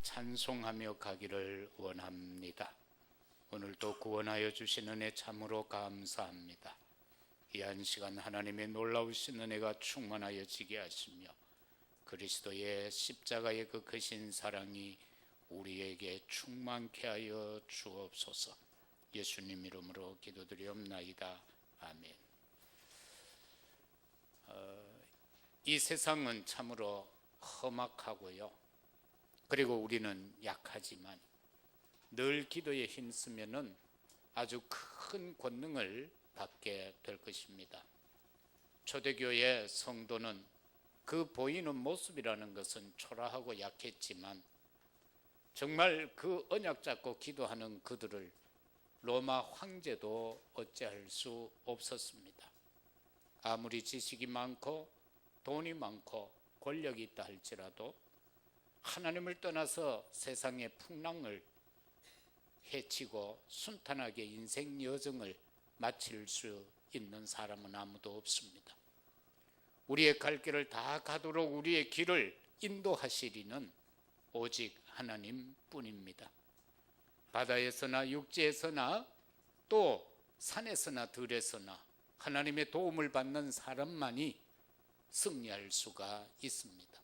찬송하며 가기를 원합니다. 오늘도 구원하여 주신 은혜 참으로 감사합니다. 이 한 시간 하나님의 놀라우신 은혜가 충만하여 지게 하시며 그리스도의 십자가의 그 크신 사랑이 우리에게 충만케 하여 주옵소서. 예수님 이름으로 기도드리옵나이다. 아멘. 이 세상은 참으로 험악하고요, 그리고 우리는 약하지만 늘 기도에 힘쓰면은 아주 큰 권능을 받게 될 것입니다. 초대교회 성도는 그 보이는 모습이라는 것은 초라하고 약했지만 정말 그 언약 잡고 기도하는 그들을 로마 황제도 어찌할 수 없었습니다. 아무리 지식이 많고 돈이 많고 권력이 있다 할지라도 하나님을 떠나서 세상의 풍랑을 헤치고 순탄하게 인생 여정을 마칠 수 있는 사람은 아무도 없습니다. 우리의 갈 길을 다 가도록 우리의 길을 인도하시리는 오직 하나님뿐입니다. 바다에서나 육지에서나 또 산에서나 들에서나 하나님의 도움을 받는 사람만이 승리할 수가 있습니다.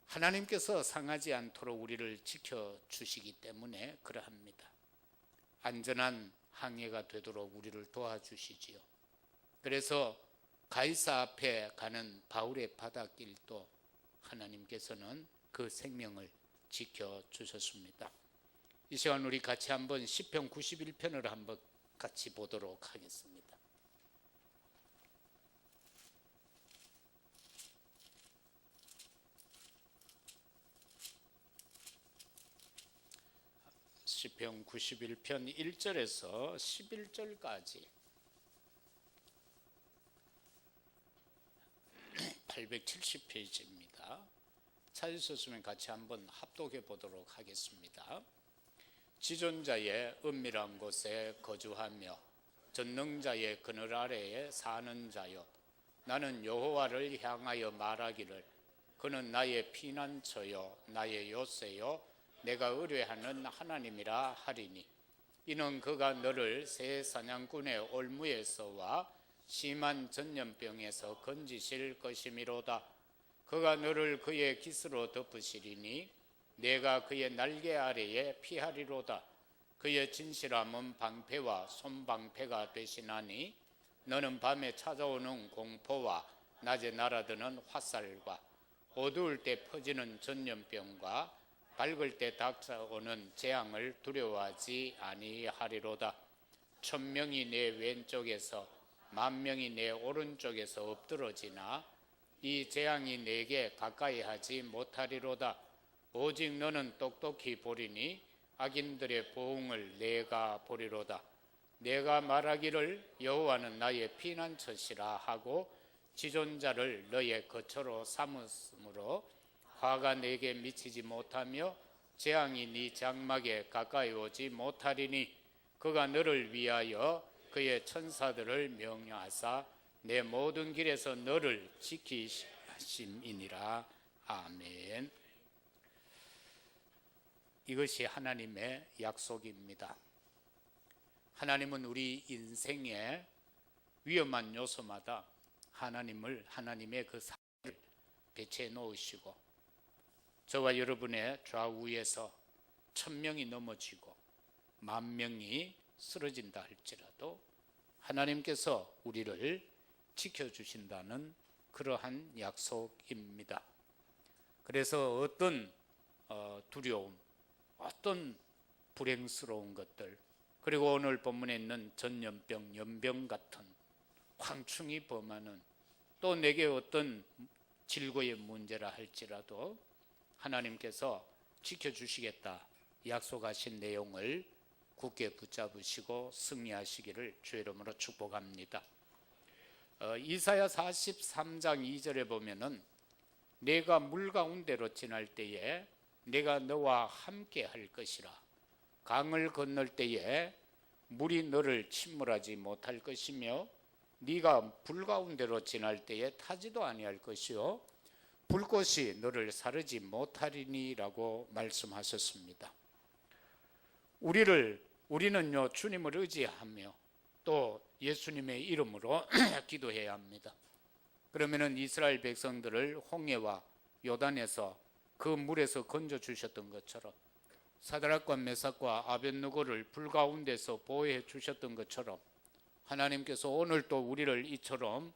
하나님께서 상하지 않도록 우리를 지켜주시기 때문에 그러합니다. 안전한 항해가 되도록 우리를 도와주시지요. 그래서 가이사 앞에 가는 바울의 바닷길도 하나님께서는 그 생명을 지켜주셨습니다. 이 시간 우리 같이 한번 시편 91편을 한번 같이 보도록 하겠습니다. 시편 91편 1절에서 11절까지 870페이지입니다. 찾으셨으면 같이 한번 합독해 보도록 하겠습니다. 지존자의 은밀한 곳에 거주하며 전능자의 그늘 아래에 사는 자여, 나는 여호와를 향하여 말하기를 그는 나의 피난처요 나의 요새요 내가 의뢰하는 하나님이라 하리니, 이는 그가 너를 새 사냥꾼의 올무에서와 심한 전염병에서 건지실 것이미로다. 그가 너를 그의 깃으로 덮으시리니 내가 그의 날개 아래에 피하리로다. 그의 진실함은 방패와 손방패가 되시나니 너는 밤에 찾아오는 공포와 낮에 날아드는 화살과 어두울 때 퍼지는 전염병과 밝을 때 닥쳐오는 재앙을 두려워하지 아니하리로다. 1000명이 내 왼쪽에서 10,000명이 내 오른쪽에서 엎드러지나 이 재앙이 내게 가까이 하지 못하리로다. 오직 너는 똑똑히 보리니 악인들의 보응을 내가 보리로다. 내가 말하기를 여호와는 나의 피난처시라 하고 지존자를 너의 거처로 삼으므로 화가 내게 미치지 못하며 재앙이 네 장막에 가까이 오지 못하리니, 그가 너를 위하여 그의 천사들을 명령하사 내 모든 길에서 너를 지키심이니라. 아멘. 이것이 하나님의 약속입니다. 하나님은 우리 인생의 위험한 요소마다 하나님의 그 사랑을 배치해 놓으시고, 저와 여러분의 좌우에서 1000명이 넘어지고 10,000명이 쓰러진다 할지라도 하나님께서 우리를 지켜주신다는 그러한 약속입니다. 그래서 어떤 두려움, 어떤 불행스러운 것들, 그리고 오늘 본문에 있는 전염병, 연병 같은 황충이 범하는, 또 내게 어떤 질고의 문제라 할지라도 하나님께서 지켜주시겠다 약속하신 내용을 굳게 붙잡으시고 승리하시기를 주의 이름으로 축복합니다. 이사야 43장 2절에 보면은 내가 물 가운데로 지날 때에 내가 너와 함께 할 것이라. 강을 건널 때에 물이 너를 침몰하지 못할 것이며 네가 불 가운데로 지날 때에 타지도 아니할 것이요 불꽃이 너를 사르지 못하리니라고 말씀하셨습니다. 우리는요 주님을 의지하며 또 예수님의 이름으로 기도해야 합니다. 그러면은 이스라엘 백성들을 홍해와 요단에서 그 물에서 건져 주셨던 것처럼, 사드락과 메삭과 아벳느고를 불 가운데서 보호해 주셨던 것처럼 하나님께서 오늘도 우리를 이처럼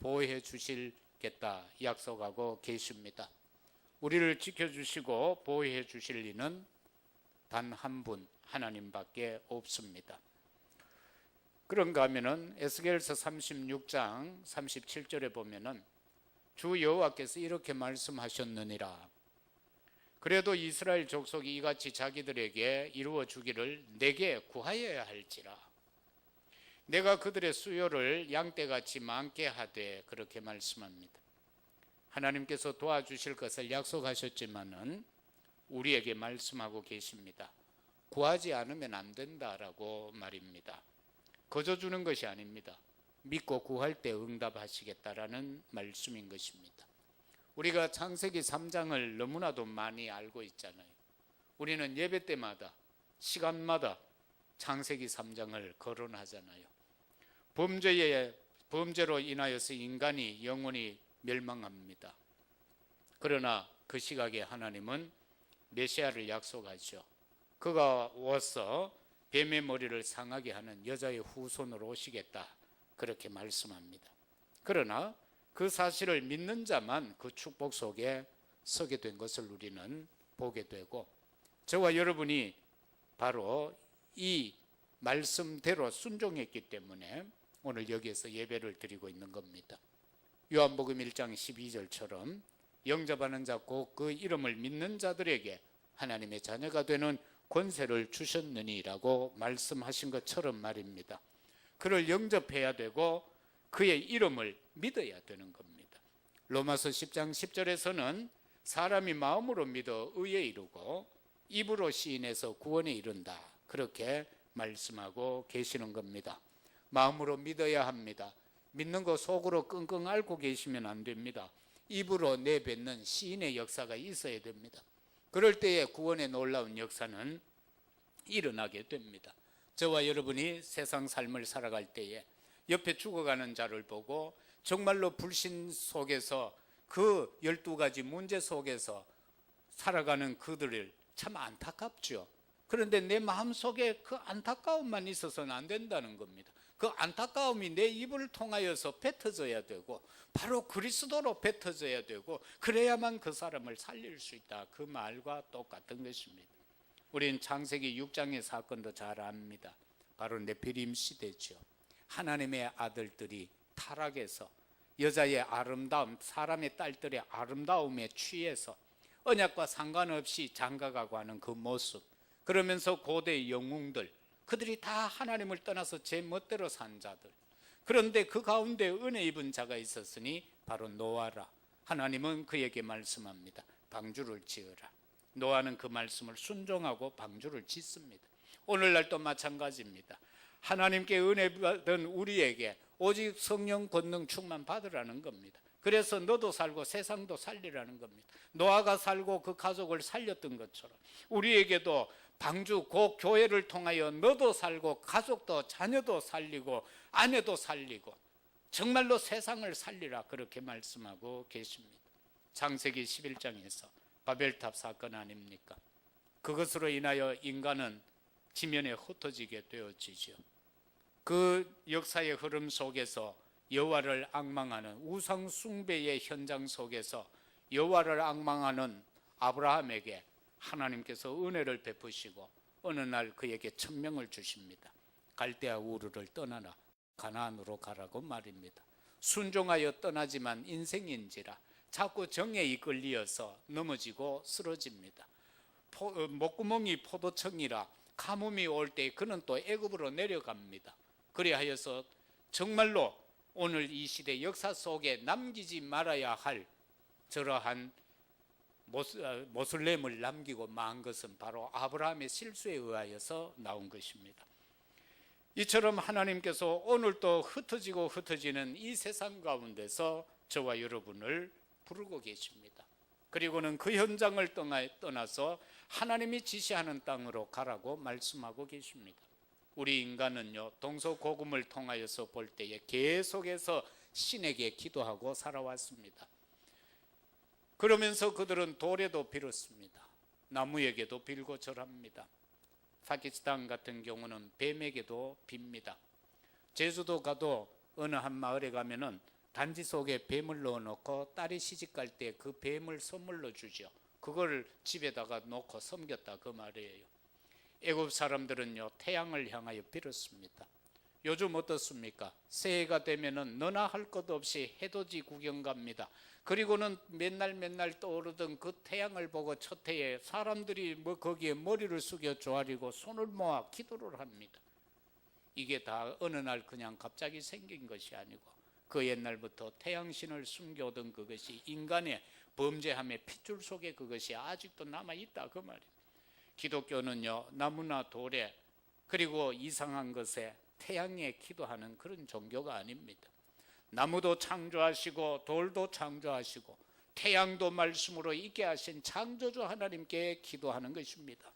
보호해 주시겠다 약속하고 계십니다. 우리를 지켜주시고 보호해 주실 이는 단 한 분 하나님밖에 없습니다. 그런가 하면은 에스겔서 36장 37절에 보면은 주 여호와께서 이렇게 말씀하셨느니라. 그래도 이스라엘 족속이 이같이 자기들에게 이루어 주기를 내게 구하여야 할지라. 내가 그들의 수요를 양떼같이 많게 하되, 그렇게 말씀합니다. 하나님께서 도와주실 것을 약속하셨지만은 우리에게 말씀하고 계십니다. 구하지 않으면 안 된다라고 말입니다. 거저 주는 것이 아닙니다. 믿고 구할 때 응답하시겠다라는 말씀인 것입니다. 우리가 창세기 3장을 너무나도 많이 알고 있잖아요. 우리는 예배 때마다 시간마다 창세기 3장을 거론하잖아요. 범죄로 인하여서 인간이 영원히 멸망합니다. 그러나 그 시각에 하나님은 메시아를 약속하죠. 그가 와서 뱀의 머리를 상하게 하는 여자의 후손으로 오시겠다, 그렇게 말씀합니다. 그러나 그 사실을 믿는 자만 그 축복 속에 서게 된 것을 우리는 보게 되고, 저와 여러분이 바로 이 말씀대로 순종했기 때문에 오늘 여기에서 예배를 드리고 있는 겁니다. 요한복음 1장 12절처럼 영접하는 자 곧 그 이름을 믿는 자들에게 하나님의 자녀가 되는 권세를 주셨느니라고 말씀하신 것처럼 말입니다. 그를 영접해야 되고 그의 이름을 믿어야 되는 겁니다. 로마서 10장 10절에서는 사람이 마음으로 믿어 의에 이르고 입으로 시인해서 구원에 이른다, 그렇게 말씀하고 계시는 겁니다. 마음으로 믿어야 합니다. 믿는 거 속으로 끙끙 앓고 계시면 안 됩니다. 입으로 내뱉는 시인의 역사가 있어야 됩니다. 그럴 때에 구원의 놀라운 역사는 일어나게 됩니다. 저와 여러분이 세상 삶을 살아갈 때에 옆에 죽어가는 자를 보고 정말로 불신 속에서 그 12가지 문제 속에서 살아가는 그들을 참 안타깝죠. 그런데 내 마음속에 그 안타까움만 있어서는 안 된다는 겁니다. 그 안타까움이 내 입을 통하여서 뱉어져야 되고 바로 그리스도로 뱉어져야 되고 그래야만 그 사람을 살릴 수 있다, 그 말과 똑같은 것입니다. 우리는 창세기 6장의 사건도 잘 압니다. 바로 네피림 시대죠. 하나님의 아들들이 타락해서 여자의 아름다움, 사람의 딸들의 아름다움에 취해서 언약과 상관없이 장가가고 하는 그 모습, 그러면서 고대의 영웅들, 그들이 다 하나님을 떠나서 제 멋대로 산 자들. 그런데 그 가운데 은혜 입은 자가 있었으니 바로 노아라. 하나님은 그에게 말씀합니다. 방주를 지으라. 노아는 그 말씀을 순종하고 방주를 짓습니다. 오늘날도 마찬가지입니다. 하나님께 은혜 받은 우리에게 오직 성령 권능 충만 받으라는 겁니다. 그래서 너도 살고 세상도 살리라는 겁니다. 노아가 살고 그 가족을 살렸던 것처럼 우리에게도 방주 곧 교회를 통하여 너도 살고 가족도 자녀도 살리고 아내도 살리고 정말로 세상을 살리라, 그렇게 말씀하고 계십니다. 창세기 11장에서 바벨탑 사건 아닙니까? 그것으로 인하여 인간은 지면에 흩어지게 되어지죠. 그 역사의 흐름 속에서 여호와를 앙망하는 우상 숭배의 현장 속에서 여호와를 앙망하는 아브라함에게 하나님께서 은혜를 베푸시고 어느 날 그에게 천명을 주십니다. 갈대아 우르를 떠나라, 가나안으로 가라고 말입니다. 순종하여 떠나지만 인생인지라 자꾸 정에 이끌리어서 넘어지고 쓰러집니다. 목구멍이 포도청이라 가뭄이 올 때 그는 또 애굽으로 내려갑니다. 그리하여서 정말로 오늘 이 시대 역사 속에 남기지 말아야 할 저러한 모슬렘을 남기고 만 것은 바로 아브라함의 실수에 의하여서 나온 것입니다. 이처럼 하나님께서 오늘도 흩어지고 흩어지는 이 세상 가운데서 저와 여러분을 부르고 계십니다. 그리고는 그 현장을 떠나서 하나님이 지시하는 땅으로 가라고 말씀하고 계십니다. 우리 인간은요, 동서고금을 통하여서 볼 때에 계속해서 신에게 기도하고 살아왔습니다. 그러면서 그들은 돌에도 빌었습니다. 나무에게도 빌고 절합니다. 파키스탄 같은 경우는 뱀에게도 빕니다. 제주도 가도 어느 한 마을에 가면은 단지 속에 뱀을 넣어놓고 딸이 시집갈 때 그 뱀을 선물로 주죠. 그걸 집에다가 놓고 섬겼다 그 말이에요. 애굽 사람들은요, 태양을 향하여 빌었습니다. 요즘 어떻습니까? 새해가 되면은 너나 할 것 없이 해돋이 구경 갑니다. 그리고는 맨날 떠오르던 그 태양을 보고 첫 해에 사람들이 거기에 머리를 숙여 조아리고 손을 모아 기도를 합니다. 이게 다 어느 날 그냥 갑자기 생긴 것이 아니고 그 옛날부터 태양신을 숨겨오던 그것이 인간의 범죄함의 핏줄 속에 그것이 아직도 남아있다 그 말입니다. 기독교는요, 나무나 돌에 그리고 이상한 것에 태양에 기도하는 그런 종교가 아닙니다. 나무도 창조하시고 돌도 창조하시고 태양도 말씀으로 있게 하신 창조주 하나님께 기도하는 것입니다.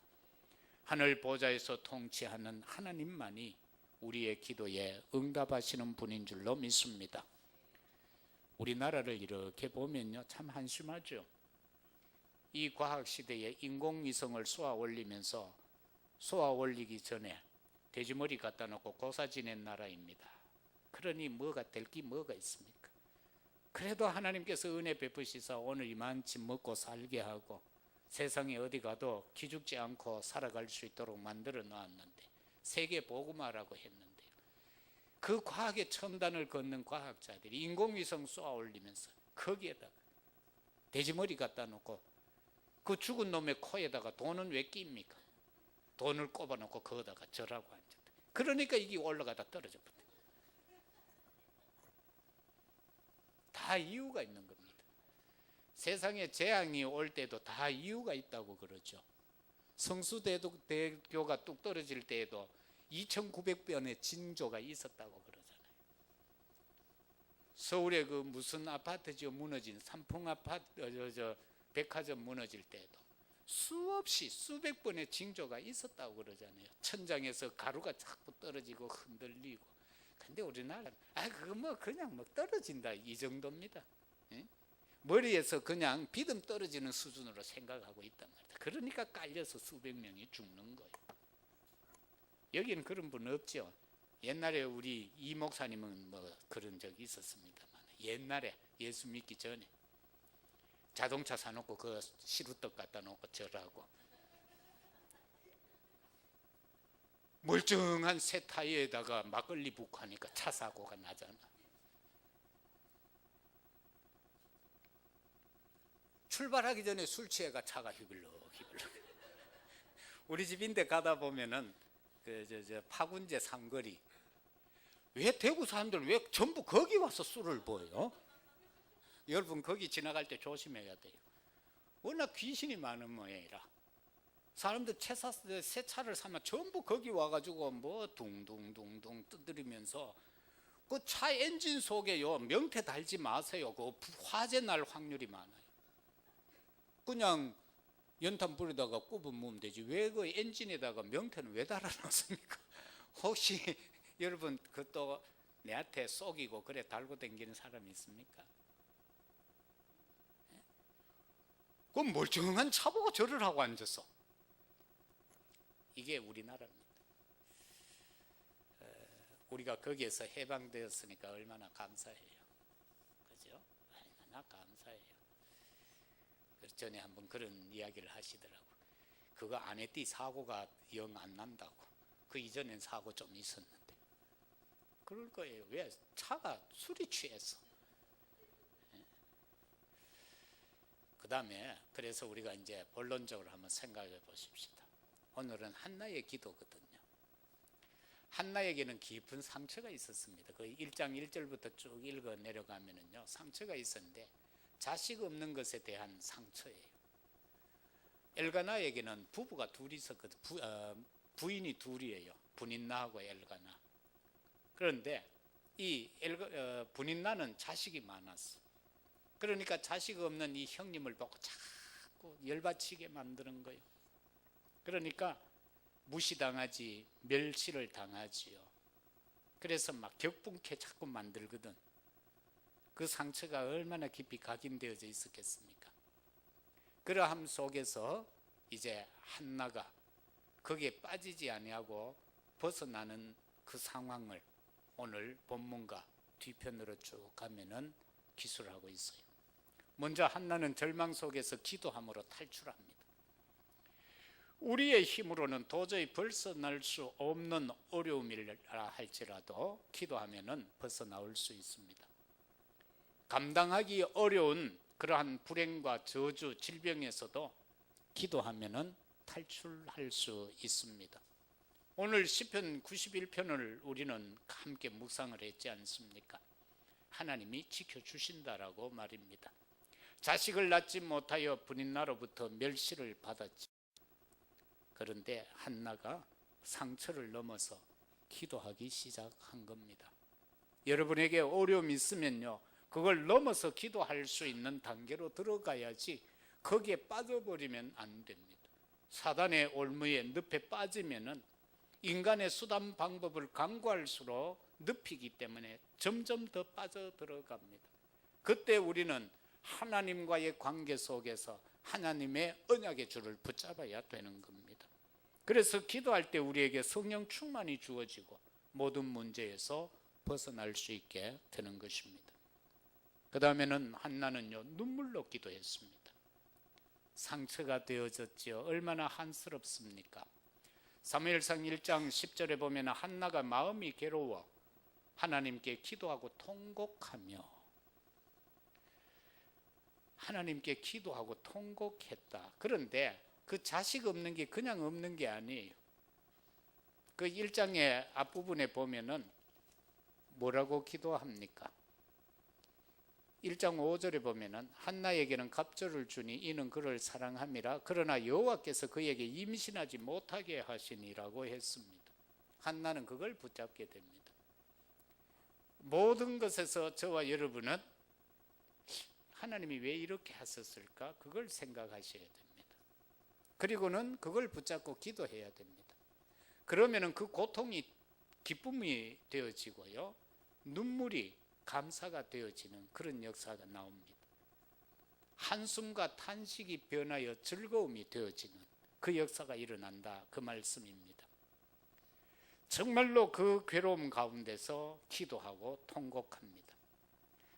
하늘 보좌에서 통치하는 하나님만이 우리의 기도에 응답하시는 분인 줄로 믿습니다. 우리나라를 이렇게 보면요, 참 한심하죠. 이 과학시대에 인공위성을 쏘아 올리면서 쏘아 올리기 전에 돼지머리 갖다 놓고 고사 지낸 나라입니다. 그러니 뭐가 될 게 뭐가 있습니까? 그래도 하나님께서 은혜 베푸시사 오늘 이만치 먹고 살게 하고 세상에 어디 가도 기죽지 않고 살아갈 수 있도록 만들어 놓았는데 세계 복음화라고 했는데요, 그 과학의 첨단을 걷는 과학자들이 인공위성 쏘아 올리면서 거기에다가 돼지머리 갖다 놓고 그 죽은 놈의 코에다가 돈은 왜 낍니까? 돈을 꼽아놓고 거기다가 절하고 앉았다. 그러니까 이게 올라가다 떨어져 버렸다. 다 이유가 있는 겁니다. 세상에 재앙이 올 때도 다 이유가 있다고 그러죠. 성수대교가 뚝 떨어질 때에도 2,900번의 징조가 있었다고 그러잖아요. 서울에 그 무슨 아파트죠, 무너진 삼풍 아파트, 백화점 무너질 때에도 수없이 수백 번의 징조가 있었다고 그러잖아요. 천장에서 가루가 자꾸 떨어지고 흔들리고. 근데 우리나라는 그거 뭐 그냥 떨어진다 이 정도입니다. 예? 머리에서 그냥 비듬 떨어지는 수준으로 생각하고 있단 말이다. 그러니까 깔려서 수백 명이 죽는 거예요. 여기는 그런 분 없죠. 옛날에 우리 이 목사님은 뭐 그런 적이 있었습니다만, 옛날에 예수 믿기 전에 자동차 사놓고 그 시루떡 갖다 놓고 절하고, 멀쩡한 새 타이어에다가 막걸리 붓고 하니까 차 사고가 나잖아. 출발하기 전에 술 취해가 차가 휘블럭 우리 집인데 가다 보면은 파군제 삼거리, 왜 대구 사람들 왜 전부 거기 와서 술을 부어요? 여러분 거기 지나갈 때 조심해야 돼요. 워낙 귀신이 많은 모양이라 사람들 새 차를 사면 전부 거기 와가지고 뭐 둥둥둥둥 두드리면서 그 차 엔진 속에요, 명태 달지 마세요. 그 화재 날 확률이 많아요. 그냥 연탄 불에다가 꼽아 모으면 되지 왜 그 엔진에다가 명태는 왜 달아놨습니까? 혹시 여러분 그것도 내한테 속이고 그래 달고 다니는 사람이 있습니까? 그럼 멀쩡한 차 보고 절을 하고 앉았어. 이게 우리나라입니다. 우리가 거기에서 해방되었으니까 얼마나 감사해요. 그죠? 얼마나 감사해요. 전에 한번 그런 이야기를 하시더라고. 그거 안 했더니 사고가 영 안 난다고. 그 이전엔 사고 좀 있었는데. 그럴 거예요. 왜? 차가 술이 취해서. 그 다음에 그래서 우리가 이제 본론적으로 한번 생각해 보십시다. 오늘은 한나의 기도거든요. 한나에게는 깊은 상처가 있었습니다. 그 1장 1절부터 쭉 읽어 내려가면은요, 상처가 있었는데 자식 없는 것에 대한 상처예요. 엘가나에게는 부부가 둘이 있었거든. 부인이 둘이에요. 분인나하고 엘가나. 그런데 이 분인나는 자식이 많았어. 그러니까 자식 없는 이 형님을 보고 자꾸 열받치게 만드는 거예요. 그러니까 무시당하지, 멸시를 당하지요. 그래서 막 격분케 자꾸 만들거든. 그 상처가 얼마나 깊이 각인되어져 있었겠습니까? 그러함 속에서 이제 한나가 거기에 빠지지 아니하고 벗어나는 그 상황을 오늘 본문과 뒤편으로 쭉 가면은 기술하고 있어요. 먼저 한나는 절망 속에서 기도함으로 탈출합니다. 우리의 힘으로는 도저히 벗어날 수 없는 어려움이라 할지라도 기도하면은 벗어나올 수 있습니다. 감당하기 어려운 그러한 불행과 저주, 질병에서도 기도하면은 탈출할 수 있습니다. 오늘 시편 91편을 우리는 함께 묵상을 했지 않습니까? 하나님이 지켜주신다라고 말입니다. 자식을 낳지 못하여 분인나로부터 멸시를 받았지. 그런데 한나가 상처를 넘어서 기도하기 시작한 겁니다. 여러분에게 어려움이 있으면요, 그걸 넘어서 기도할 수 있는 단계로 들어가야지 거기에 빠져버리면 안 됩니다. 사단의 올무에 늪에 빠지면은 인간의 수단 방법을 강구할수록 늪이기 때문에 점점 더 빠져들어갑니다. 그때 우리는 하나님과의 관계 속에서 하나님의 언약의 줄을 붙잡아야 되는 겁니다. 그래서 기도할 때 우리에게 성령 충만이 주어지고 모든 문제에서 벗어날 수 있게 되는 것입니다. 그 다음에는 한나는요, 눈물로 기도했습니다. 상처가 되어졌지요. 얼마나 한스럽습니까? 사무엘상 1장 10절에 보면 한나가 마음이 괴로워 하나님께 기도하고 통곡하며, 하나님께 기도하고 통곡했다. 그런데 그 자식 없는 게 그냥 없는 게 아니에요. 그 1장의 앞부분에 보면은 뭐라고 기도합니까? 1장 5절에 보면은 한나에게는 갑절을 주니 이는 그를 사랑함이라. 그러나 여호와께서 그에게 임신하지 못하게 하시니라고 했습니다. 한나는 그걸 붙잡게 됩니다. 모든 것에서 저와 여러분은 하나님이 왜 이렇게 하셨을까? 그걸 생각하셔야 됩니다. 그리고는 그걸 붙잡고 기도해야 됩니다. 그러면은 그 고통이 기쁨이 되어지고요, 눈물이 감사가 되어지는 그런 역사가 나옵니다. 한숨과 탄식이 변하여 즐거움이 되어지는 그 역사가 일어난다, 그 말씀입니다. 정말로 그 괴로움 가운데서 기도하고 통곡합니다.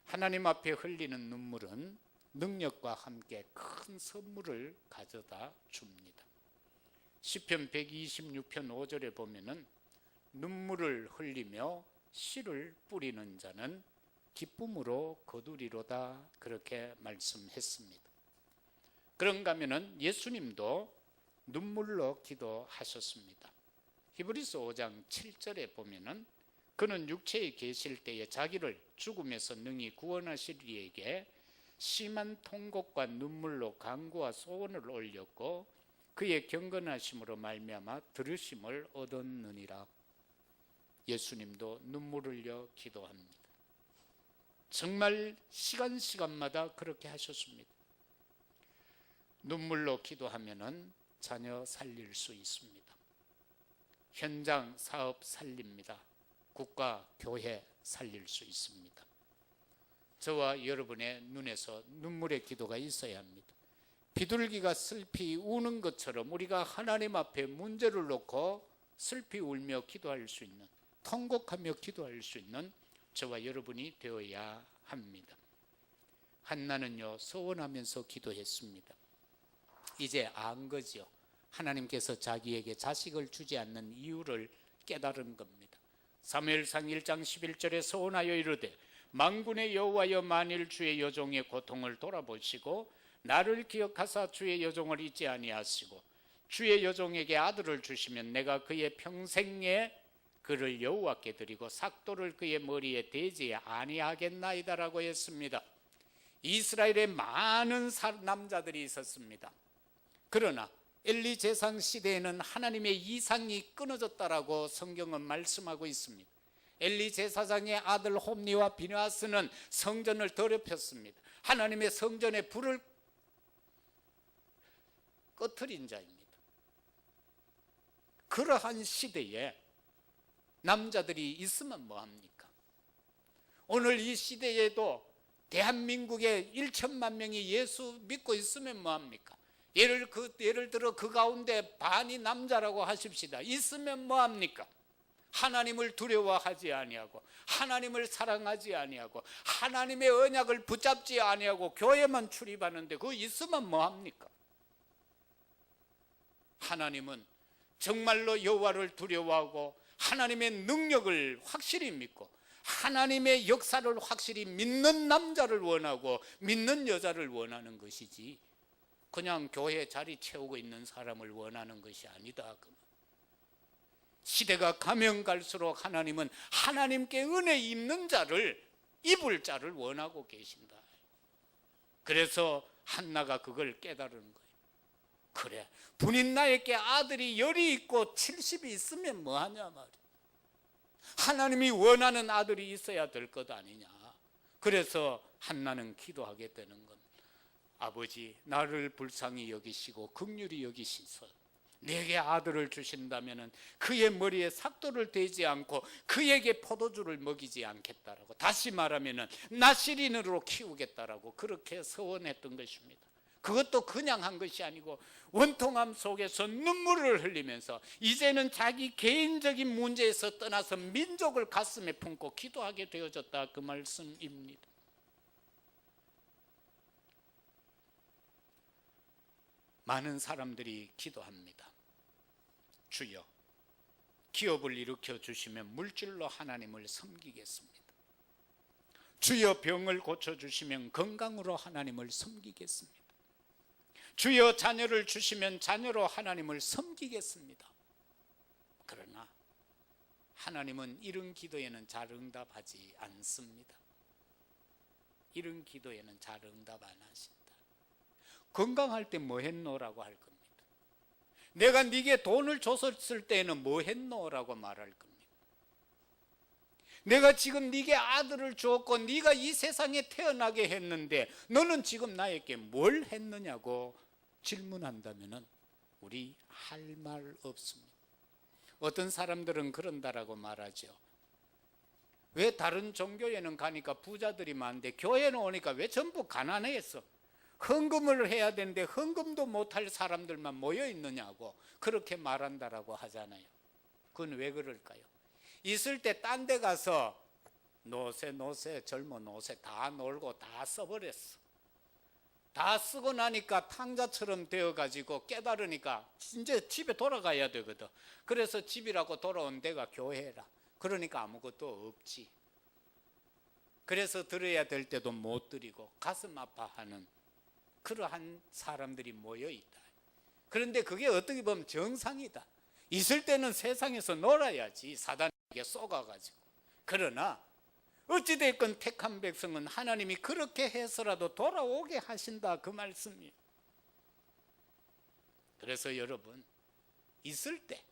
하나님 앞에 흘리는 눈물은 능력과 함께 큰 선물을 가져다 줍니다. 시편 126편 5절에 보면은 눈물을 흘리며 씨를 뿌리는 자는 기쁨으로 거두리로다, 그렇게 말씀했습니다. 그런가 하면은 예수님도 눈물로 기도하셨습니다. 히브리서 5장 7절에 보면은 그는 육체에 계실 때에 자기를 죽음에서 능히 구원하실 이에게 심한 통곡과 눈물로 간구와 소원을 올렸고 그의 경건하심으로 말미암아 들으심을 얻었느니라. 예수님도 눈물을 흘려 기도합니다. 정말 시간마다 그렇게 하셨습니다. 눈물로 기도하면은 자녀 살릴 수 있습니다. 현장 사업 살립니다. 국가 교회 살릴 수 있습니다. 저와 여러분의 눈에서 눈물의 기도가 있어야 합니다. 비둘기가 슬피 우는 것처럼 우리가 하나님 앞에 문제를 놓고 슬피 울며 기도할 수 있는, 통곡하며 기도할 수 있는 저와 여러분이 되어야 합니다. 한나는요, 서원하면서 기도했습니다. 이제 안 거지요. 하나님께서 자기에게 자식을 주지 않는 이유를 깨달은 겁니다. 사무엘상 1장 11절에 서원하여 이르되 만군의 여호와여, 만일 주의 여종의 고통을 돌아보시고 나를 기억하사 주의 여종을 잊지 아니하시고 주의 여종에게 아들을 주시면 내가 그의 평생에 그를 여호와께 드리고 삭도를 그의 머리에 대지 아니하겠나이다라고 했습니다. 이스라엘에 많은 남자들이 있었습니다. 그러나 엘리 제상 시대에는 하나님의 이상이 끊어졌다라고 성경은 말씀하고 있습니다. 엘리 제사장의 아들 홈니와 비느하스는 성전을 더럽혔습니다. 하나님의 성전에 불을 꺼트린 자입니다. 그러한 시대에 남자들이 있으면 뭐합니까? 오늘 이 시대에도 대한민국에 1천만 명이 예수 믿고 있으면 뭐합니까? 예를 들어 그 가운데 반이 남자라고 하십시다. 있으면 뭐합니까? 하나님을 두려워하지 아니하고 하나님을 사랑하지 아니하고 하나님의 언약을 붙잡지 아니하고 교회만 출입하는데 그거 있으면 뭐합니까? 하나님은 정말로 여호와를 두려워하고 하나님의 능력을 확실히 믿고 하나님의 역사를 확실히 믿는 남자를 원하고 믿는 여자를 원하는 것이지 그냥 교회 자리 채우고 있는 사람을 원하는 것이 아니다. 시대가 가면 갈수록 하나님은 하나님께 은혜 입는 자를 입을 자를 원하고 계신다. 그래서 한나가 그걸 깨달은 거예요. 그래, 분인 나에게 아들이 10이 있고 70이 있으면 뭐하냐 말이야. 하나님이 원하는 아들이 있어야 될 것 아니냐. 그래서 한나는 기도하게 되는 겁니다. 아버지, 나를 불쌍히 여기시고 긍휼히 여기시소. 내게 아들을 주신다면 그의 머리에 삭도를 대지 않고 그에게 포도주를 먹이지 않겠다라고, 다시 말하면 나시린으로 키우겠다라고 그렇게 서원했던 것입니다. 그것도 그냥 한 것이 아니고 원통함 속에서 눈물을 흘리면서 이제는 자기 개인적인 문제에서 떠나서 민족을 가슴에 품고 기도하게 되어졌다, 그 말씀입니다. 많은 사람들이 기도합니다. 주여, 기업을 일으켜 주시면 물질로 하나님을 섬기겠습니다. 주여, 병을 고쳐주시면 건강으로 하나님을 섬기겠습니다. 주여, 자녀를 주시면 자녀로 하나님을 섬기겠습니다. 그러나 하나님은 이런 기도에는 잘 응답하지 않습니다. 이런 기도에는 잘 응답 안 하신다. 건강할 때 뭐 했노라고 할 겁니다. 내가 네게 돈을 줬을 때는 뭐 했노라고 말할 겁니다. 내가 지금 네게 아들을 주었고 네가 이 세상에 태어나게 했는데 너는 지금 나에게 뭘 했느냐고 질문한다면 우리 할 말 없습니다. 어떤 사람들은 그런다라고 말하죠. 왜 다른 종교에는 가니까 부자들이 많은데 교회는 오니까 왜 전부 가난했어? 헌금을 해야 되는데 헌금도 못할 사람들만 모여 있느냐고 그렇게 말한다라고 하잖아요. 그건 왜 그럴까요? 있을 때 딴 데 가서 노세 젊어 노세 다 놀고 다 써버렸어. 다 쓰고 나니까 탕자처럼 되어가지고 깨달으니까 이제 집에 돌아가야 되거든. 그래서 집이라고 돌아온 데가 교회라. 그러니까 아무것도 없지. 그래서 드려야 될 때도 못 드리고 가슴 아파하는 그러한 사람들이 모여 있다. 그런데 그게 어떻게 보면 정상이다. 있을 때는 세상에서 놀아야지, 사단에게 쏘가가지고. 그러나 어찌됐건 택한 백성은 하나님이 그렇게 해서라도 돌아오게 하신다, 그 말씀이에요. 그래서 여러분, 있을 때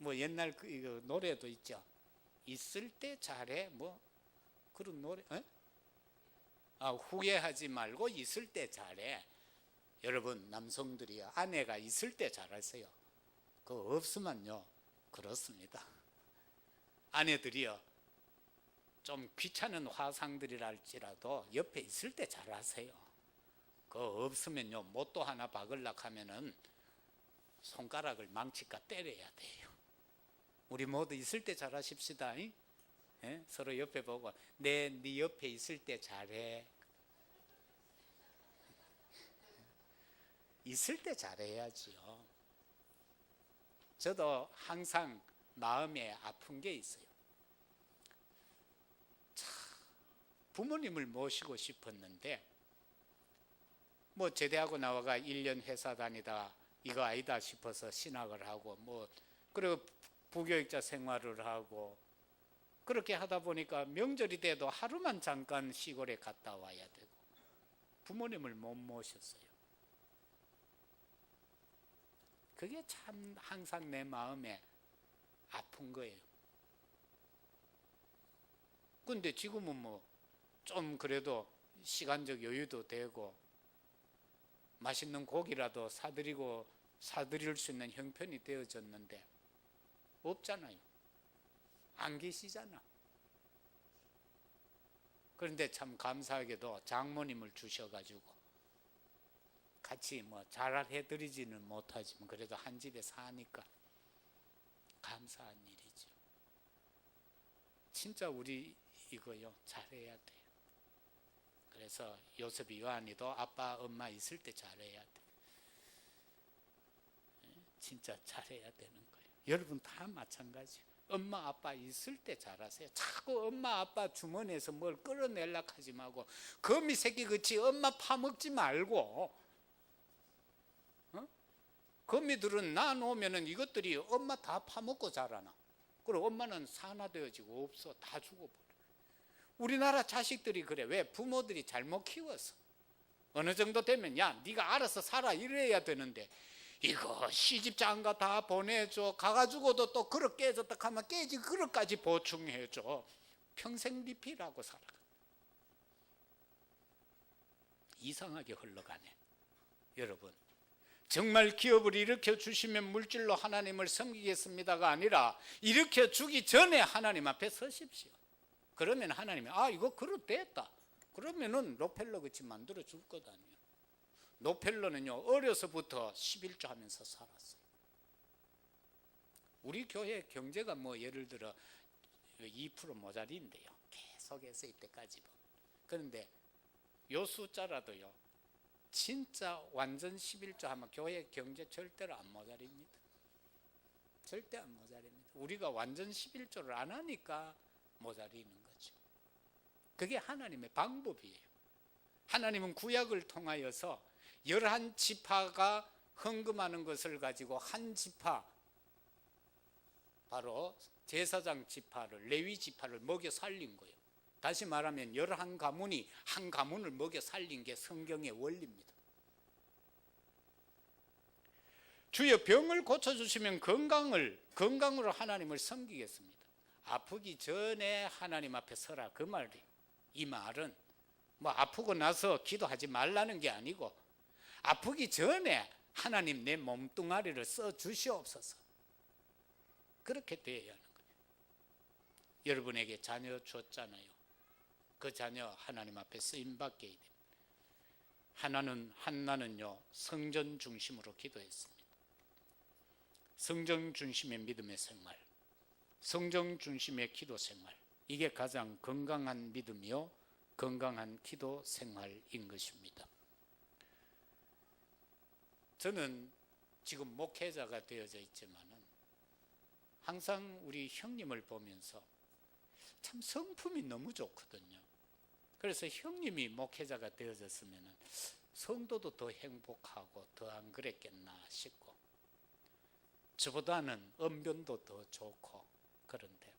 뭐 옛날 그 노래도 있죠. 있을 때 잘해, 뭐 그런 노래. 후회하지 말고 있을 때 잘해. 여러분, 남성들이요, 아내가 있을 때 잘하세요. 그거 없으면요 그렇습니다. 아내들이요, 좀 귀찮은 화상들이랄지라도 옆에 있을 때 잘하세요. 그거 없으면요 못도 하나 박으려고 하면은 손가락을 망치까 때려야 돼요. 우리 모두 있을 때 잘하십시다. 예? 서로 옆에 보고 네 옆에 있을 때 잘해. 있을 때 잘해야지요. 저도 항상 마음에 아픈 게 있어요. 부모님을 모시고 싶었는데 뭐 제대하고 나와가 1년 회사 다니다 이거 아니다 싶어서 신학을 하고 뭐 그리고 부교육자 생활을 하고 그렇게 하다 보니까 명절이 돼도 하루만 잠깐 시골에 갔다 와야 되고 부모님을 못 모셨어요. 그게 참 항상 내 마음에 아픈 거예요. 근데 지금은 뭐 좀 그래도 시간적 여유도 되고 맛있는 고기라도 사드릴 수 있는 형편이 되어졌는데 없잖아요. 안 계시잖아. 그런데 참 감사하게도 장모님을 주셔가지고 같이 뭐 잘해드리지는 못하지만 그래도 한 집에 사니까 감사한 일이죠. 진짜 우리 이거요 잘해야 돼요. 그래서 요셉이 요한이도 아빠 엄마 있을 때 잘해야 돼. 진짜 잘해야 되는 거예요. 여러분 다 마찬가지예요. 엄마 아빠 있을 때 잘하세요. 자꾸 엄마 아빠 주머니에서 뭘 끌어내려고 하지 말고 거미 새끼 그치 엄마 파먹지 말고 거미들은 낳아놓으면 이것들이 엄마 다 파먹고 자라나. 그리고 엄마는 산화되어지고 없어. 다 죽어버려. 우리나라 자식들이 그래. 왜? 부모들이 잘못 키워서. 어느 정도 되면 야 네가 알아서 살아 이래야 되는데 이거 시집장가 다 보내줘. 가가지고도 또 그릇 깨졌다 하면 깨지 그릇까지 보충해줘. 평생 리필하고 살아. 이상하게 흘러가네. 여러분 정말 기업을 일으켜 주시면 물질로 하나님을 섬기겠습니다가 아니라 일으켜 주기 전에 하나님 앞에 서십시오. 그러면 하나님이 이거 그릇 됐다. 그러면은 록펠러 같이 만들어 줄 것 아니에요. 록펠러는요 어려서부터 11조 하면서 살았어요. 우리 교회 경제가 뭐 예를 들어 2% 모자리인데요. 계속해서 이때까지. 그런데 요 숫자라도요. 진짜 완전 11조 하면 교회 경제 절대로 안 모자립니다. 절대 안 모자립니다. 우리가 완전 11조를 안 하니까 모자리는 거죠. 그게 하나님의 방법이에요. 하나님은 구약을 통하여서 11지파가 헌금하는 것을 가지고 한 지파, 바로 제사장 지파를, 레위 지파를 먹여 살린 거예요. 다시 말하면 11가문이 한 가문을 먹여 살린 게 성경의 원리입니다. 주여 병을 고쳐주시면 건강으로 하나님을 섬기겠습니다. 아프기 전에 하나님 앞에 서라 그 말이에요. 이 말은 뭐 아프고 나서 기도하지 말라는 게 아니고 아프기 전에 하나님 내 몸뚱아리를 써주시옵소서. 그렇게 되어야 하는 거예요. 여러분에게 자녀 줬잖아요. 그 자녀 하나님 앞에 쓰임받게 됩니다. 한나는요 성전 중심으로 기도했습니다. 성전 중심의 믿음의 생활, 성전 중심의 기도 생활, 이게 가장 건강한 믿음이요 건강한 기도 생활인 것입니다. 저는 지금 목회자가 되어져 있지만은 항상 우리 형님을 보면서 참 성품이 너무 좋거든요. 그래서 형님이 목회자가 되어졌으면 성도도 더 행복하고 더 안 그랬겠나 싶고 저보다는 언변도 더 좋고 그런데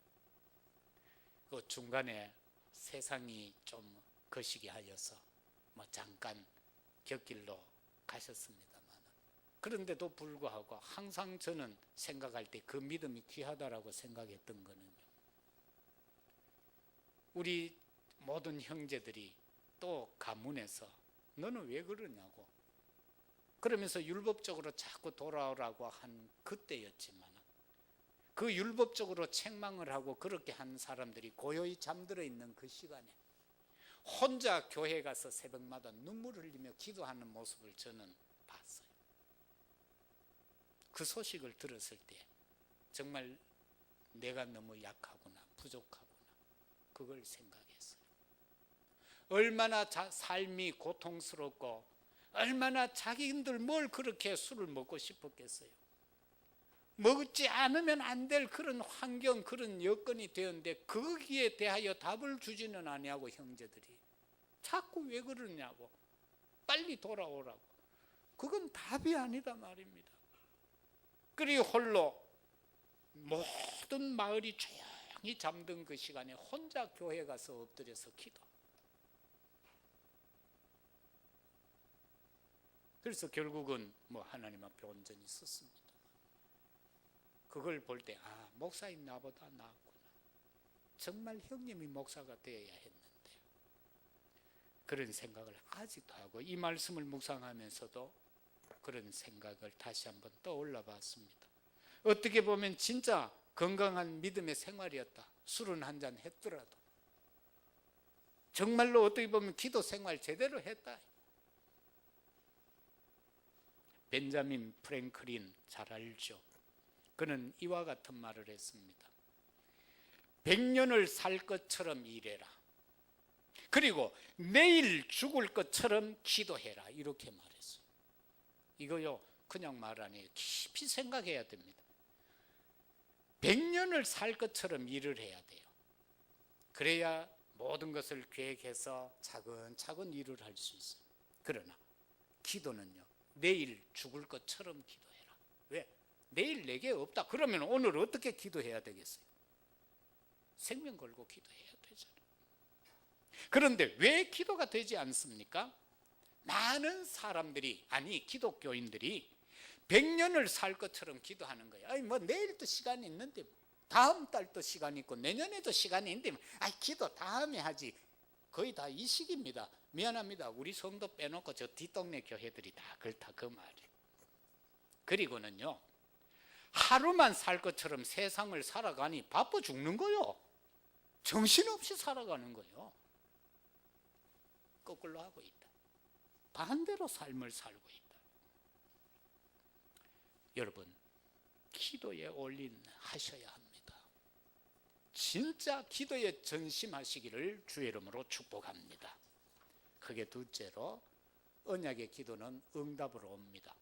그 중간에 세상이 좀 거시기 하여서 뭐 잠깐 곁길로 가셨습니다만 그런데도 불구하고 항상 저는 생각할 때 그 믿음이 귀하다라고 생각했던 거는요. 우리 모든 형제들이 또 가문에서 너는 왜 그러냐고 그러면서 율법적으로 자꾸 돌아오라고 한 그때였지만 그 율법적으로 책망을 하고 그렇게 한 사람들이 고요히 잠들어 있는 그 시간에 혼자 교회 가서 새벽마다 눈물을 흘리며 기도하는 모습을 저는 봤어요. 그 소식을 들었을 때 정말 내가 너무 약하구나 부족하구나 그걸 생각했어요. 얼마나 삶이 고통스럽고 얼마나 자기들 뭘 그렇게 술을 먹고 싶었겠어요. 먹지 않으면 안 될 그런 환경 그런 여건이 되었는데 거기에 대하여 답을 주지는 아니하고 형제들이 자꾸 왜 그러냐고 빨리 돌아오라고 그건 답이 아니다 말입니다. 그리고 홀로 모든 마을이 조용히 잠든 그 시간에 혼자 교회 가서 엎드려서 기도. 그래서 결국은 뭐 하나님 앞에 온전히 섰습니다. 그걸 볼 때 목사님 나보다 나았구나. 정말 형님이 목사가 되어야 했는데, 그런 생각을 아직도 하고, 이 말씀을 묵상하면서도 그런 생각을 다시 한번 떠올라 봤습니다. 어떻게 보면 진짜 건강한 믿음의 생활이었다. 술은 한잔 했더라도 정말로 어떻게 보면 기도 생활 제대로 했다. 벤자민 프랭클린 잘 알죠. 그는 이와 같은 말을 했습니다. 100년을 살 것처럼 일해라. 그리고 내일 죽을 것처럼 기도해라. 이렇게 말했어요. 이거요, 그냥 말 아니에요. 깊이 생각해야 됩니다. 100년을 살 것처럼 일을 해야 돼요. 그래야 모든 것을 계획해서 차근차근 일을 할 수 있어요. 그러나 기도는요, 내일 죽을 것처럼 기도해라. 왜? 내일 내게 없다. 그러면 오늘 어떻게 기도해야 되겠어요? 생명 걸고 기도해야 되잖아요. 그런데 왜 기도가 되지 않습니까? 많은 사람들이, 아니 기독교인들이 100년을 살 것처럼 기도하는 거예요. 아니 뭐 내일도 시간이 있는데, 다음 달도 시간이 있고 내년에도 시간이 있는데, 기도 다음에 하지. 거의 다 이 시기입니다. 미안합니다. 우리 성도 빼놓고 저 뒷동네 교회들이 다 그렇다 그 말이에요. 그리고는요, 하루만 살 것처럼 세상을 살아가니 바빠 죽는 거요. 정신없이 살아가는 거요. 거꾸로 하고 있다. 반대로 삶을 살고 있다. 여러분, 기도에 올인하셔야 합니다. 진짜 기도에 전심하시기를 주의 이름으로 축복합니다. 그게 둘째로, 언약의 기도는 응답으로 옵니다.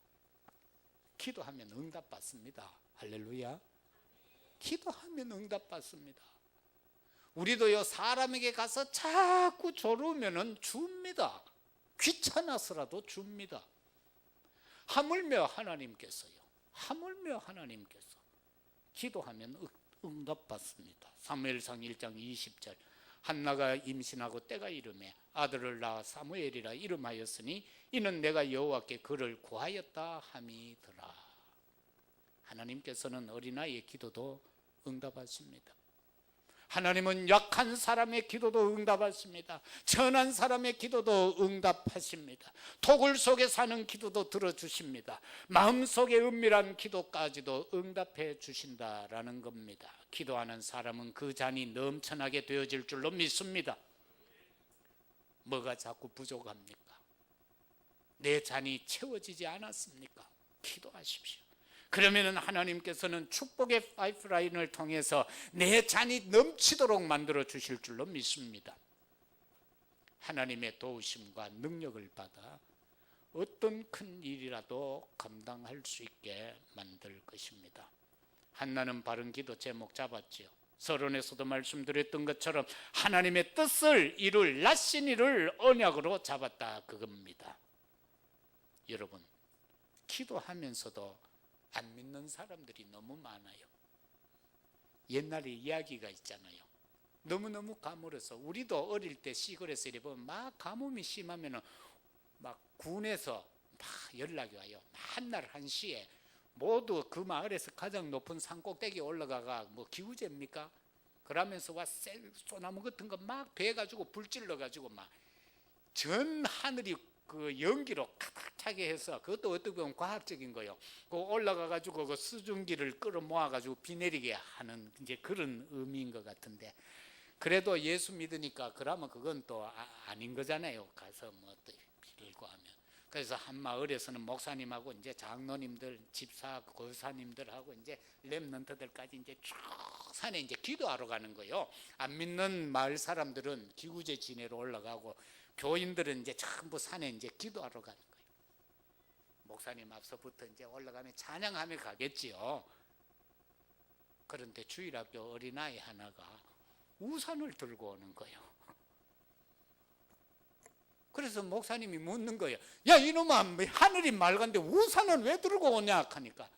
기도하면 응답받습니다. 할렐루야. 기도하면 응답받습니다. 우리도요, 사람에게 가서 자꾸 조르면은 줍니다. 귀찮아서라도 줍니다. 하물며 하나님께서 기도하면 응답받습니다. 사무엘상 1장 20절, 한나가 임신하고 때가 이르매 아들을 낳아 사무엘이라 이름하였으니 이는 내가 여호와께 그를 구하였다 함이더라. 하나님께서는 어린아이의 기도도 응답하십니다. 하나님은 약한 사람의 기도도 응답하십니다. 천한 사람의 기도도 응답하십니다. 토굴 속에 사는 기도도 들어주십니다. 마음속의 은밀한 기도까지도 응답해 주신다라는 겁니다. 기도하는 사람은 그 잔이 넘쳐나게 되어질 줄로 믿습니다. 뭐가 자꾸 부족합니까? 내 잔이 채워지지 않았습니까? 기도하십시오. 그러면 하나님께서는 축복의 파이프라인을 통해서 내 잔이 넘치도록 만들어 주실 줄로 믿습니다. 하나님의 도우심과 능력을 받아 어떤 큰 일이라도 감당할 수 있게 만들 것입니다. 한나는 바른 기도 제목 잡았지요. 서론에서도 말씀드렸던 것처럼 하나님의 뜻을 이룰 낫신이를 언약으로 잡았다 그겁니다. 여러분, 기도하면서도 안 믿는 사람들이 너무 많아요. 옛날에 이야기가 있잖아요. 너무너무 가물어서, 우리도 어릴 때 시골에서 이래 보면 막 가뭄이 심하면은 막 군에서 막 연락이 와요. 한날 1시에 모두 그 마을에서 가장 높은 산 꼭대기에 올라가가 뭐 기우제입니까? 그러면서 와 소나무 같은 거 막 베가지고 불질러 가지고 막 전 하늘이 그 연기로 가득 차게 해서, 그것도 어떻게 보면 과학적인 거예요. 그 올라가 가지고 그 수증기를 끌어모아 가지고 비 내리게 하는 이제 그런 의미인 것 같은데, 그래도 예수 믿으니까 그러면 그건 또 아닌 거잖아요. 가서 뭐 또 빌고 하면. 그래서 한 마을에서는 목사님하고 이제 장로님들, 집사, 고사님들하고 이제 렘넌트들까지 이제 쭉 산에 이제 기도하러 가는 거예요. 안 믿는 마을 사람들은 기구제 지내로 올라가고, 교인들은 이제 전부 산에 이제 기도하러 가는 거예요. 목사님 앞서부터 이제 올라가면 찬양하며 가겠지요. 그런데 주일학교 어린아이 하나가 우산을 들고 오는 거예요. 그래서 목사님이 묻는 거예요. 야, 이놈아, 하늘이 맑은데 우산은 왜 들고 오냐 하니까,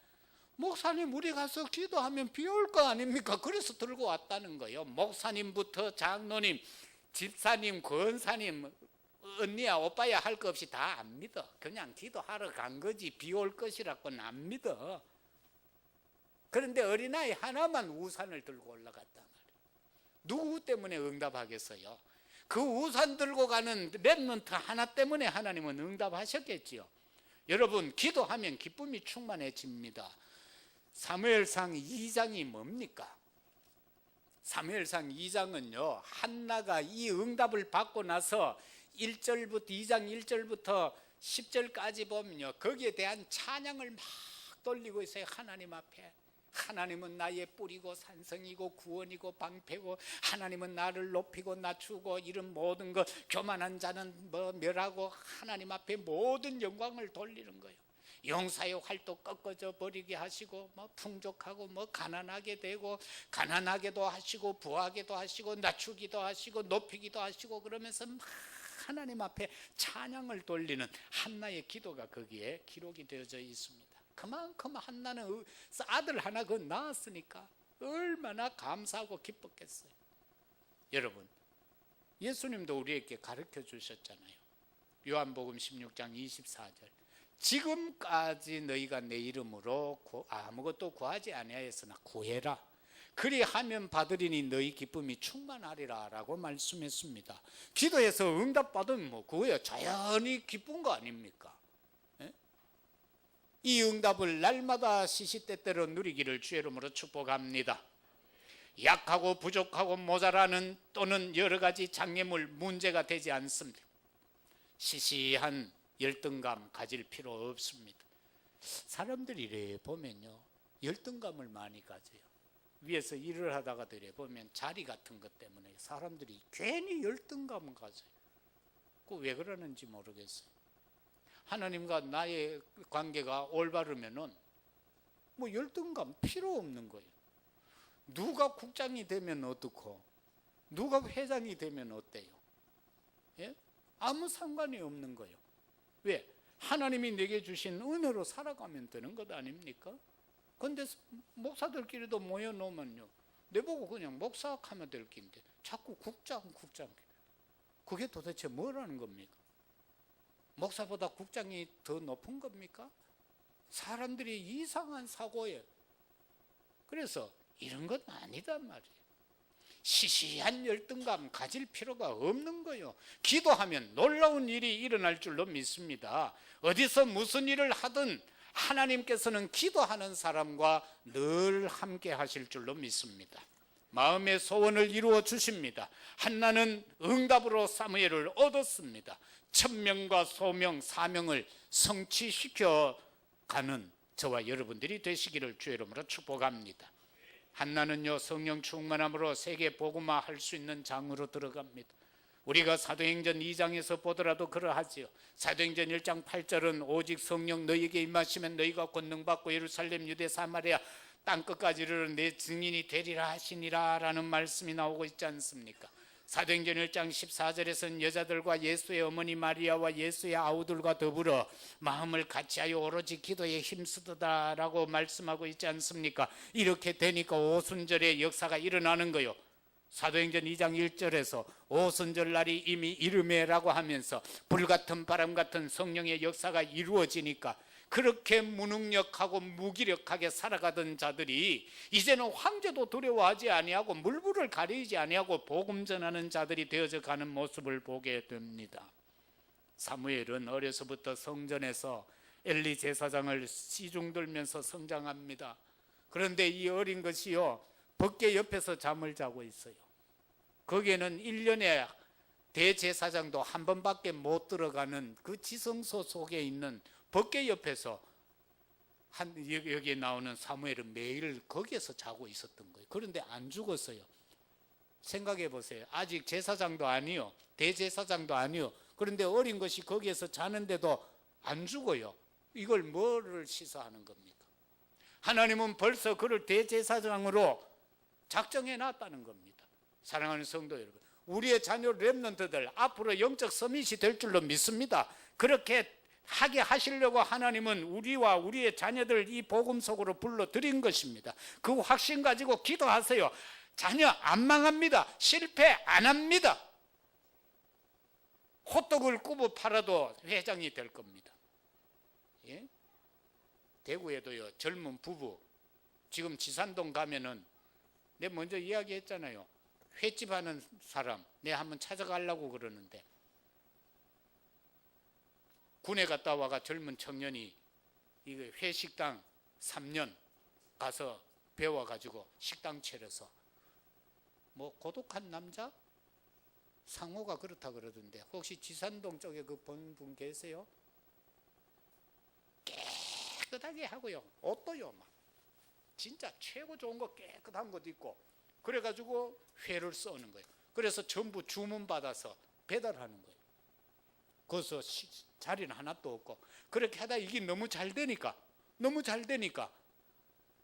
목사님, 우리 가서 기도하면 비 올 거 아닙니까? 그래서 들고 왔다는 거예요. 목사님부터 장로님, 집사님, 권사님, 언니야 오빠야 할 거 없이 다 안 믿어. 그냥 기도하러 간 거지 비 올 것이라고는 안 믿어. 그런데 어린아이 하나만 우산을 들고 올라갔단 말이에요. 누구 때문에 응답하겠어요? 그 우산 들고 가는 렘넌트 하나 때문에 하나님은 응답하셨겠지요. 여러분, 기도하면 기쁨이 충만해집니다. 사무엘상 2장이 뭡니까? 사무엘상 2장은요, 한나가 이 응답을 받고 나서 1절부터 2장 1절부터 10절까지 보면요, 거기에 대한 찬양을 막 돌리고 있어요. 하나님 앞에. 하나님은 나의 뿌리고 산성이고 구원이고 방패고, 하나님은 나를 높이고 낮추고, 이런 모든 것, 교만한 자는 멸하고, 하나님 앞에 모든 영광을 돌리는 거예요. 용사의 활도 꺾어져 버리게 하시고, 풍족하고 가난하게 되고, 가난하게도 하시고 부하게도 하시고 낮추기도 하시고 높이기도 하시고, 그러면서 막 하나님 앞에 찬양을 돌리는 한나의 기도가 거기에 기록이 되어져 있습니다. 그만큼 한나는 아들 하나 그 낳았으니까 얼마나 감사하고 기뻤겠어요. 여러분, 예수님도 우리에게 가르쳐 주셨잖아요. 요한복음 16장 24절, 지금까지 너희가 내 이름으로 아무것도 구하지 아니하였으나 구해라, 그리하면 받으리니 너희 기쁨이 충만하리라 라고 말씀했습니다. 기도해서 응답받으면 그거야 자연히 기쁜 거 아닙니까? 이 응답을 날마다 시시때때로 누리기를 주의 이름으로 축복합니다. 약하고 부족하고 모자라는 또는 여러 가지 장애물, 문제가 되지 않습니다. 시시한 열등감 가질 필요 없습니다. 사람들이 이래 보면요, 열등감을 많이 가져요. 위에서 일을 하다가도 이래 보면 자리 같은 것 때문에 사람들이 괜히 열등감을 가져요. 그 왜 그러는지 모르겠어요. 하나님과 나의 관계가 올바르면은 열등감 필요 없는 거예요. 누가 국장이 되면 어떻고, 누가 회장이 되면 어때요? 예? 아무 상관이 없는 거예요. 왜? 하나님이 내게 주신 은혜로 살아가면 되는 것 아닙니까? 그런데 목사들끼리도 모여놓으면요, 내보고 그냥 목사 하면 될 긴데 자꾸 국장 그게 도대체 뭐라는 겁니까? 목사보다 국장이 더 높은 겁니까? 사람들이 이상한 사고예요. 그래서 이런 건 아니단 말이에요. 시시한 열등감 가질 필요가 없는 거예요. 기도하면 놀라운 일이 일어날 줄로 믿습니다. 어디서 무슨 일을 하든 하나님께서는 기도하는 사람과 늘 함께 하실 줄로 믿습니다. 마음의 소원을 이루어 주십니다. 한나는 응답으로 사무엘을 얻었습니다. 천명과 소명, 사명을 성취시켜 가는 저와 여러분들이 되시기를 주의 이름으로 축복합니다. 한나는요, 성령 충만함으로 세계 복음화 할 수 있는 장으로 들어갑니다. 우리가 사도행전 2장에서 보더라도 그러하지요. 사도행전 1장 8절은 오직 성령 너희에게 임하시면 너희가 권능 받고 예루살렘, 유대, 사마리아 땅끝까지 이르러 내 증인이 되리라 하시니라 라는 말씀이 나오고 있지 않습니까? 사도행전 1장 14절에서는 여자들과 예수의 어머니 마리아와 예수의 아우들과 더불어 마음을 같이하여 오로지 기도에 힘쓰다 라고 말씀하고 있지 않습니까? 이렇게 되니까 오순절의 역사가 일어나는 거요. 사도행전 2장 1절에서 오순절 날이 이미 이르매라고 하면서 불같은 바람 같은 성령의 역사가 이루어지니까 그렇게 무능력하고 무기력하게 살아가던 자들이 이제는 황제도 두려워하지 아니하고 물불을 가리지 아니하고 복음 전하는 자들이 되어져 가는 모습을 보게 됩니다. 사무엘은 어려서부터 성전에서 엘리 제사장을 시중들면서 성장합니다. 그런데 이 어린 것이요, 법궤 옆에서 잠을 자고 있어요. 거기에는 1년에 대제사장도 한 번밖에 못 들어가는 그 지성소 속에 있는 법궤 옆에서 여기에 나오는 사무엘은 매일 거기에서 자고 있었던 거예요. 그런데 안 죽었어요. 생각해 보세요. 아직 제사장도 아니요, 대제사장도 아니요. 그런데 어린 것이 거기에서 자는데도 안 죽어요. 이걸 뭐를 시사하는 겁니까? 하나님은 벌써 그를 대제사장으로 작정해 놨다는 겁니다. 사랑하는 성도 여러분, 우리의 자녀 렘넌트들 앞으로 영적 서밋이 될 줄로 믿습니다. 그렇게 하게 하시려고 하나님은 우리와 우리의 자녀들 이 복음 속으로 불러들인 것입니다. 그 확신 가지고 기도하세요. 자녀 안 망합니다. 실패 안 합니다. 호떡을 구워 팔아도 회장이 될 겁니다. 예? 대구에도요, 젊은 부부, 지금 지산동 가면은 내가 먼저 이야기했잖아요. 횟집 하는 사람 내가 한번 찾아가려고 그러는데, 군에 갔다 와가 젊은 청년이 이거 회식당 3년 가서 배워가지고 식당 차려서 뭐 고독한 남자? 상호가 그렇다 그러던데, 혹시 지산동 쪽에 그 본 분 계세요? 깨끗하게 하고요, 옷도요 막 진짜 최고 좋은 거 깨끗한 것도 있고, 그래가지고 회를 써는 거예요. 그래서 전부 주문 받아서 배달하는 거예요. 거기서 자리는 하나도 없고, 그렇게 하다 이게 너무 잘 되니까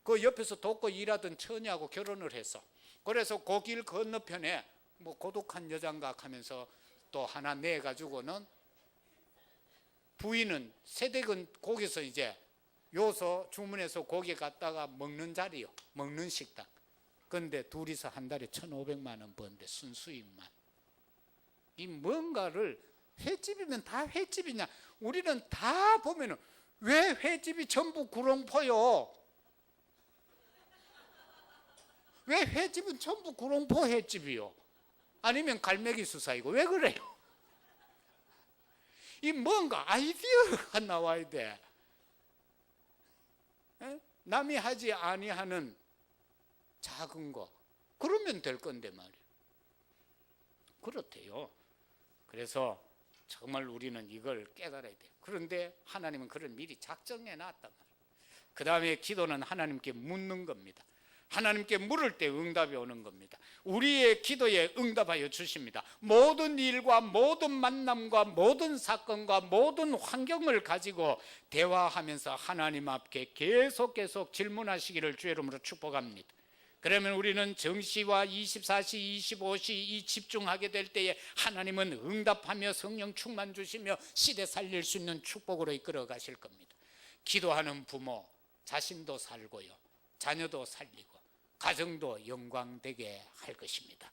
그 옆에서 돕고 일하던 처녀하고 결혼을 했어. 그래서 그 길 건너편에 뭐 고독한 여잔가 하면서 또 하나 내가지고는 부인은 세댁은 거기서 이제 요서 주문해서 고기 갖다가 먹는 자리요, 먹는 식당. 그런데 둘이서 한 달에 1,500만 원 버는데 순수익만. 이 뭔가를, 횟집이면 다 횟집이냐? 우리는 다 보면은 왜 횟집이 전부 구롱포요? 왜 횟집은 전부 구롱포 횟집이요? 아니면 갈매기 수사이고, 왜 그래요? 이 뭔가 아이디어가 나와야 돼. 에? 남이 하지 아니하는 작은 거, 그러면 될 건데 말이에요. 그렇대요. 그래서 정말 우리는 이걸 깨달아야 돼요. 그런데 하나님은 그걸 미리 작정해 놨단 말이에요. 그 다음에 기도는 하나님께 묻는 겁니다. 하나님께 물을 때 응답이 오는 겁니다. 우리의 기도에 응답하여 주십니다. 모든 일과 모든 만남과 모든 사건과 모든 환경을 가지고 대화하면서 하나님 앞에 계속 질문하시기를 주의 이름으로 축복합니다. 그러면 우리는 정시와 24시, 25시 이 집중하게 될 때에 하나님은 응답하며 성령 충만 주시며 시대 살릴 수 있는 축복으로 이끌어 가실 겁니다. 기도하는 부모, 자신도 살고요, 자녀도 살리고 가정도 영광되게 할 것입니다.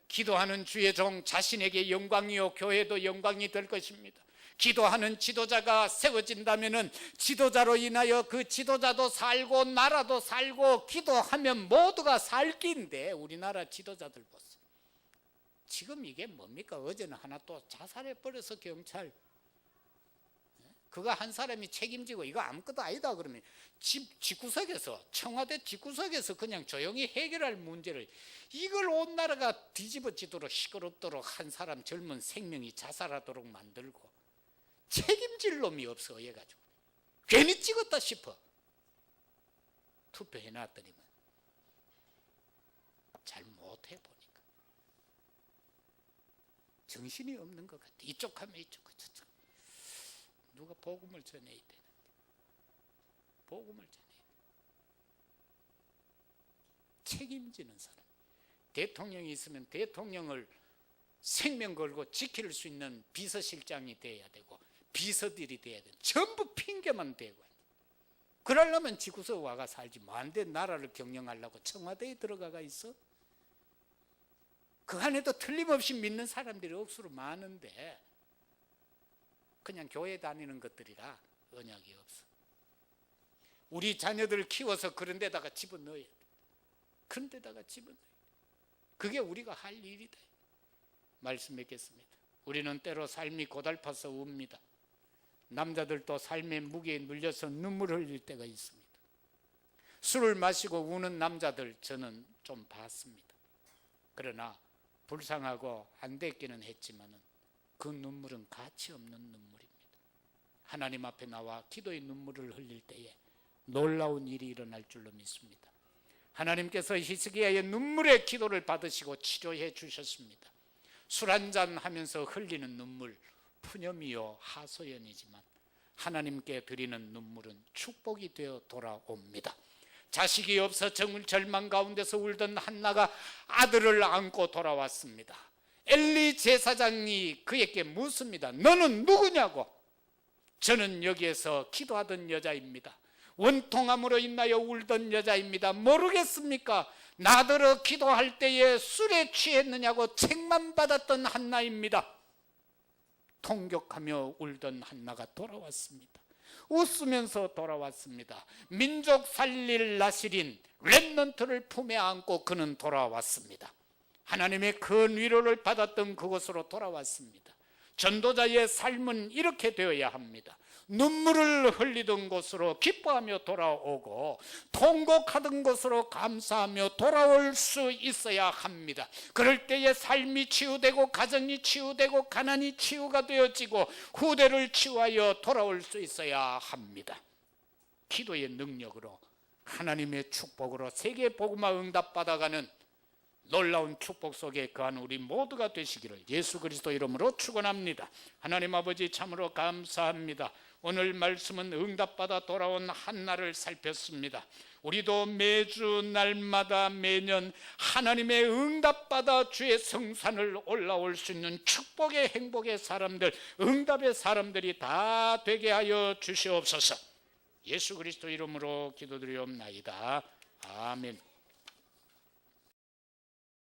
기도하는 주의 종 자신에게 영광이요 교회도 영광이 될 것입니다. 기도하는 지도자가 세워진다면 지도자로 인하여 그 지도자도 살고 나라도 살고, 기도하면 모두가 살 길인데 우리나라 지도자들 보세요. 지금 이게 뭡니까? 어제는 하나 또 자살해버려서 경찰, 그거 한 사람이 책임지고 이거 아무것도 아니다 그러면 집구석에서, 청와대 집구석에서 그냥 조용히 해결할 문제를, 이걸 온 나라가 뒤집어지도록 시끄럽도록 한 사람 젊은 생명이 자살하도록 만들고 책임질 놈이 없어 해가지고 괜히 찍었다 싶어. 투표해놨더니만 잘 못해보니까 정신이 없는 것 같아. 이쪽 하면 이쪽, 저쪽. 누가 복음을 전해야 되는데, 복음을 전해야 돼. 책임지는 사람. 대통령이 있으면 대통령을 생명 걸고 지킬 수 있는 비서실장이 돼야 되고 비서들이 돼야 돼. 전부 핑계만 대고. 그러려면 지구서 와가 살지. 뭐한데 나라를 경영하려고 청와대에 들어가가 있어? 그 안에도 틀림없이 믿는 사람들이 억수로 많은데 그냥 교회 다니는 것들이라 언약이 없어. 우리 자녀들 키워서 그런 데다가 집어넣어야 돼. 그런 데다가 집어넣어야 돼. 그게 우리가 할 일이다. 말씀 맺겠습니다. 우리는 때로 삶이 고달파서 웁니다. 남자들도 삶의 무게에 눌려서 눈물을 흘릴 때가 있습니다. 술을 마시고 우는 남자들 저는 좀 봤습니다. 그러나 불쌍하고 안 됐기는 했지만은 그 눈물은 가치 없는 눈물입니다. 하나님 앞에 나와 기도의 눈물을 흘릴 때에 놀라운 일이 일어날 줄로 믿습니다. 하나님께서 히스기야의 눈물의 기도를 받으시고 치료해 주셨습니다. 술 한잔 하면서 흘리는 눈물, 푸념이요 하소연이지만 하나님께 드리는 눈물은 축복이 되어 돌아옵니다. 자식이 없어 절망 가운데서 울던 한나가 아들을 안고 돌아왔습니다. 엘리 제사장이 그에게 묻습니다. 너는 누구냐고. 저는 여기에서 기도하던 여자입니다. 원통함으로 인하여 울던 여자입니다. 모르겠습니까? 나더러 기도할 때에 술에 취했느냐고 책만 받았던 한나입니다. 통곡하며 울던 한나가 돌아왔습니다. 웃으면서 돌아왔습니다. 민족 살릴 나시린 렘넌트를 품에 안고 그는 돌아왔습니다. 하나님의 큰 위로를 받았던 그곳으로 돌아왔습니다. 전도자의 삶은 이렇게 되어야 합니다. 눈물을 흘리던 곳으로 기뻐하며 돌아오고 통곡하던 곳으로 감사하며 돌아올 수 있어야 합니다. 그럴 때에 삶이 치유되고 가정이 치유되고 가난이 치유가 되어지고 후대를 치유하여 돌아올 수 있어야 합니다. 기도의 능력으로 하나님의 축복으로 세계 복음화 응답받아가는 놀라운 축복 속에 거한 우리 모두가 되시기를 예수 그리스도 이름으로 축원합니다. 하나님 아버지 참으로 감사합니다. 오늘 말씀은 응답받아 돌아온 한나를 살폈습니다. 우리도 매주 날마다 매년 하나님의 응답받아 주의 성산을 올라올 수 있는 축복의 행복의 사람들, 응답의 사람들이 다 되게 하여 주시옵소서. 예수 그리스도 이름으로 기도드리옵나이다. 아멘.